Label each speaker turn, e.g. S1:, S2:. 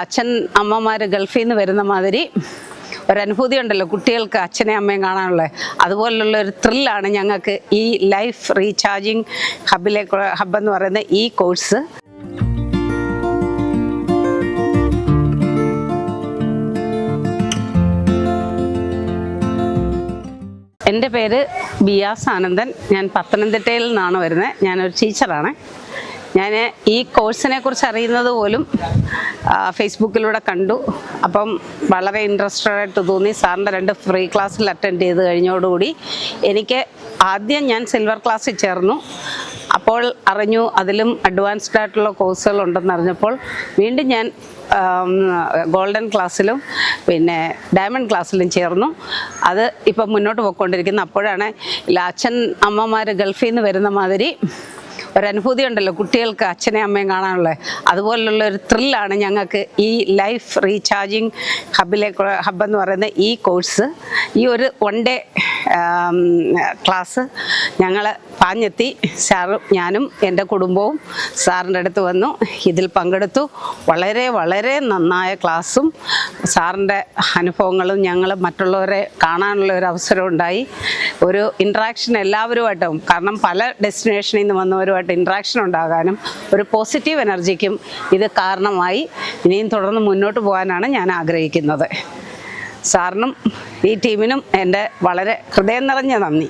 S1: അച്ഛൻ അമ്മമാർ ഗൾഫിൽ നിന്ന് വരുന്ന മാതിരി ഒരനുഭൂതി ഉണ്ടല്ലോ കുട്ടികൾക്ക് അച്ഛനെയും അമ്മയും കാണാനുള്ളത്. അതുപോലുള്ള ഒരു ത്രില്ലാണ് ഞങ്ങൾക്ക് ഈ ലൈഫ് റീചാർജിങ് ഹബ്ബെന്ന് പറയുന്ന ഈ കോഴ്സ്. എൻ്റെ പേര് ബിയാസ് ആനന്ദൻ. ഞാൻ പത്തനംതിട്ടയിൽ നിന്നാണ് വരുന്നത്. ഞാനൊരു ടീച്ചറാണ്. ഞാൻ ഈ കോഴ്സിനെ കുറിച്ച് അറിയുന്നത് പോലും ഫേസ്ബുക്കിലൂടെ കണ്ടു. അപ്പം വളരെ ഇൻട്രസ്റ്റഡ് ആയിട്ട് തോന്നി. സാറിൻ്റെ 2 ഫ്രീ ക്ലാസ്സിൽ അറ്റൻഡ് ചെയ്ത് കഴിഞ്ഞോടുകൂടി എനിക്ക് ആദ്യം ഞാൻ സിൽവർ ക്ലാസ്സിൽ ചേർന്നു. അപ്പോൾ അറിഞ്ഞു അതിലും അഡ്വാൻസ്ഡ് ആയിട്ടുള്ള കോഴ്സുകൾ ഉണ്ടെന്ന് അറിഞ്ഞപ്പോൾ വീണ്ടും ഞാൻ ഗോൾഡൻ ക്ലാസ്സിലും പിന്നെ ഡയമണ്ട് ക്ലാസ്സിലും ചേർന്നു. അത് ഇപ്പം മുന്നോട്ട് പോയിക്കൊണ്ടിരിക്കുന്നു. അപ്പോഴാണ് അച്ഛൻ അമ്മമാർ ഗൾഫിൽ നിന്ന് വരുന്ന മാതിരി ഒരനുഭൂതി ഉണ്ടല്ലോ കുട്ടികൾക്ക് അച്ഛനെയും അമ്മയും കാണാനുള്ളത്. അതുപോലുള്ള ഒരു ത്രില്ലാണ് ഞങ്ങൾക്ക് ഈ ലൈഫ് റീചാർജിങ് ഹബ്ബെന്ന് പറയുന്ന ഈ കോഴ്സ്. ഈ ഒരു 1 ഡേ ക്ലാസ് ഞങ്ങൾ പാഞ്ഞെത്തി. സാറും ഞാനും എൻ്റെ കുടുംബവും സാറിൻ്റെ അടുത്ത് വന്നു. ഇതിൽ പങ്കെടുത്തു. വളരെ വളരെ നന്നായ ക്ലാസ്സും സാറിൻ്റെ അനുഭവങ്ങളും ഞങ്ങൾ മറ്റുള്ളവരെ കാണാനുള്ള ഒരു അവസരം ഉണ്ടായി. ഒരു ഇൻട്രാക്ഷൻ എല്ലാവരുമായിട്ടും, കാരണം പല ഡെസ്റ്റിനേഷനിൽ നിന്ന് വന്നവരുമായിട്ട് ഇൻട്രാക്ഷൻ ഉണ്ടാകാനും ഒരു പോസിറ്റീവ് എനർജിക്കും ഇത് കാരണമായി. ഇനിയും തുടർന്ന് മുന്നോട്ട് പോകാനാണ് ഞാൻ ആഗ്രഹിക്കുന്നത്. സാറിനും ഈ ടീമിനും എൻ്റെ വളരെ ഹൃദയം നിറഞ്ഞ നന്ദി.